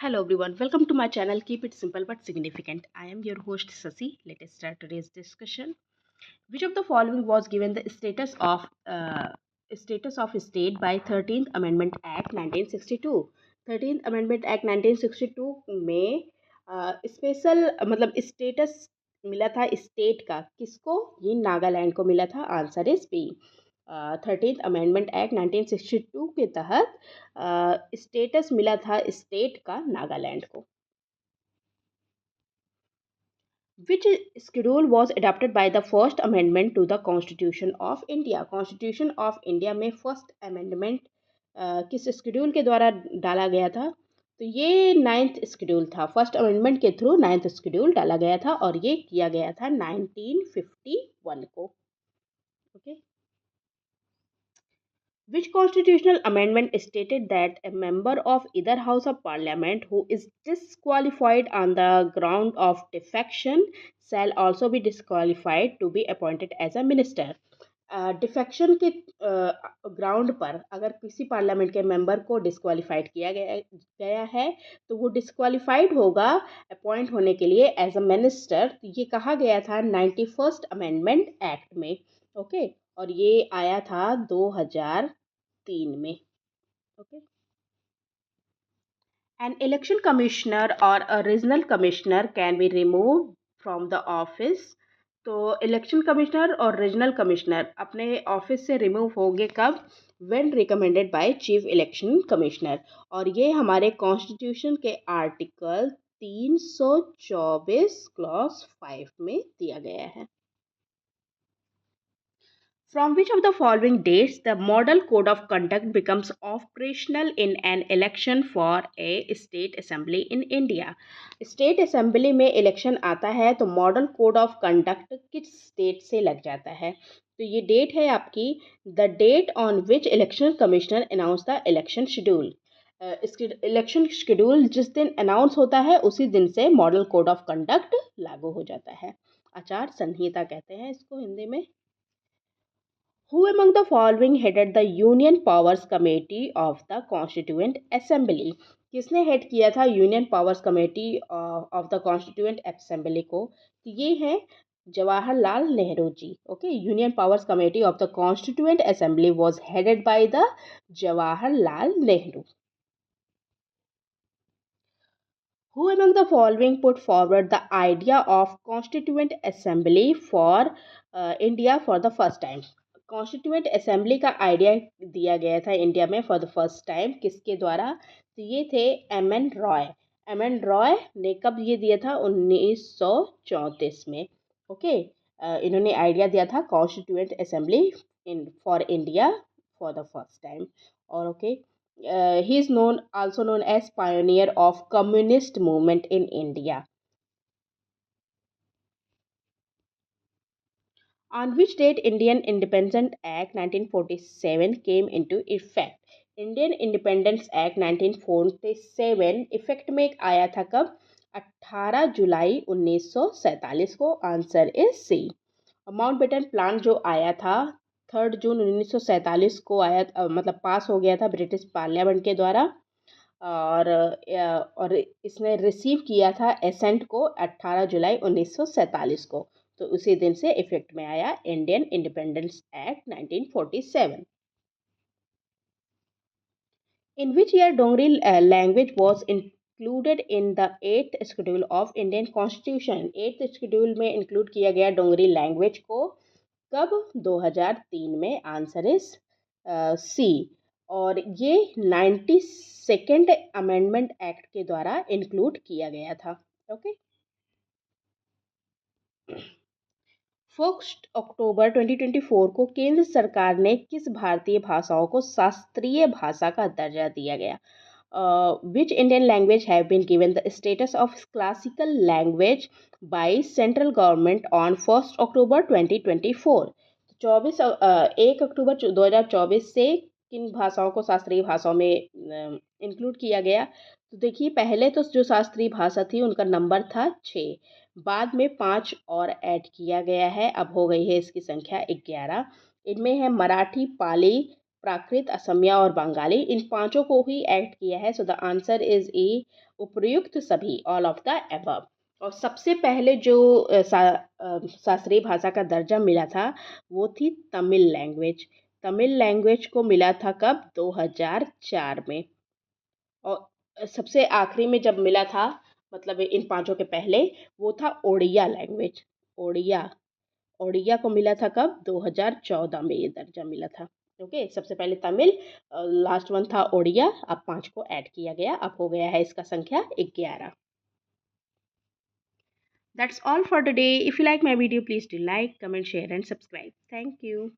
Hello everyone, welcome to my channel. Keep it simple but significant. I am your host Sasi. Let us start today's discussion. Which of the following was given the status of state by 13th Amendment Act 1962? 13th Amendment Act 1962 में special मतलब status मिला था state का किसको? ये नागालैंड को मिला था. Answer is B. 13th amendment act 1962 के तहत स्टेटस मिला था स्टेट का नागालैंड को. Which schedule was adopted by the first amendment to the Constitution of India? Constitution of India में फर्स्ट अमेंडमेंट किस शेड्यूल के द्वारा डाला गया था? तो ये नाइन्थ शेड्यूल था. फर्स्ट अमेंडमेंट के थ्रू नाइन्थ शेड्यूल डाला गया था और ये किया गया था 1951 को. Okay. Which constitutional amendment stated that a member of either House of Parliament who is disqualified on the ground of defection shall also be disqualified to be appointed as a minister? Defection के ground पर अगर किसी parliament के member को disqualified किया गया है तो वो डिस्क्वालीफाइड होगा अपॉइंट होने के लिए एज अ मिनिस्टर. ये कहा गया था 91st अमेंडमेंट एक्ट में. ओके. और ये आया था 2003 में. Okay. An election commissioner or a regional commissioner can be removed from the office. तो इलेक्शन कमिश्नर और रीजनल कमिश्नर अपने ऑफिस से रिमूव होंगे कब? When recommended by chief election commissioner. और ये हमारे कॉन्स्टिट्यूशन के आर्टिकल 324 क्लॉज 5 में दिया गया है. From which of the following dates the Model Code of Conduct becomes operational in an election for a state assembly in India? State assembly में election आता है तो Model Code of Conduct किस state से लग जाता है? तो ये डेट है आपकी the date on which election commissioner announced the election schedule. Election schedule जिस दिन अनाउंस होता है उसी दिन से मॉडल कोड ऑफ कंडक्ट लागू हो जाता है. आचार संहिता कहते हैं इसको हिंदी में. Who among the following headed the Union Powers Committee of the Constituent Assembly? किसने हेड किया था Union Powers Committee of the Constituent Assembly को? तो ये है Jawaharlal Nehru ji. Okay. Union Powers Committee of the Constituent Assembly was headed by the Jawaharlal Nehru. Who among the following put forward the idea of Constituent Assembly for India for the first time? Constituent assembly का idea दिया गया था India में for the first time किसके द्वारा? तो ये थे एम.एन. रॉय. एम.एन. रॉय ने कब ये दिया था? 1934 में. ओके. इन्होंने आइडिया दिया था constituent assembly in for India for the first time. और okay. He is also known as pioneer of communist movement in India. On which date Indian Independence Act 1947 came into effect? Indian Independence Act 1947 effect में आया था कब? 18 जुलाई 1947 को. Answer is C. Mountbatten plan जो आया था 3 जून 1947 को आया मतलब पास हो गया था ब्रिटिश पार्लियामेंट के द्वारा. और इसने रिसीव किया था एसेंट को 18 जुलाई 1947 को. तो उसी दिन से इफेक्ट में आया Indian Independence Act 1947. In which year Dogri language was included in the 8th schedule of Indian constitution? 8th schedule में इंक्लूड किया गया डोंगरी लैंग्वेज को कब? 2003 में. Answer is C. और ये 92nd अमेंडमेंट एक्ट के द्वारा इंक्लूड किया गया था. ओके. 1 अक्टूबर 2024 को केंद्र सरकार ने किस भारतीय भाषाओं को शास्त्रीय भाषा का दर्जा दिया गया? Which Indian language have been given the status of classical language by central government on 1 October 2024? 1 अक्टूबर 2024 से किन भाषाओं को शास्त्रीय भाषाओं में इंक्लूड किया गया? तो देखिए पहले तो जो शास्त्रीय भाषा थी उनका नंबर था 6. बाद में 5 और ऐड किया गया है. अब हो गई है इसकी संख्या 11. इनमें है मराठी, पाली, प्राकृत, असमिया और बंगाली. इन पांचों को ही ऐड किया है. सो द आंसर इज ई. उपर्युक्त सभी, ऑल ऑफ द एबव। और सबसे पहले जो शास्त्रीय भाषा का दर्जा मिला था वो थी तमिल लैंग्वेज। तमिल लैंग्वेज को मिला था कब? 2004 में। और सबसे आखिरी में जब मिला था, मतलब इन पांचों के पहले, वो था ओडिया लैंग्वेज। ओडिया ओडिया को मिला था कब? 2014 में ये दर्जा मिला था। ओके, सबसे पहले तमिल, लास्ट वन था ओडिया, अब पांच को ऐड किया गया, अब हो गया है इसका संख्या 11। That's all for today. If you like my video, please do like, comment, share and subscribe. Thank you.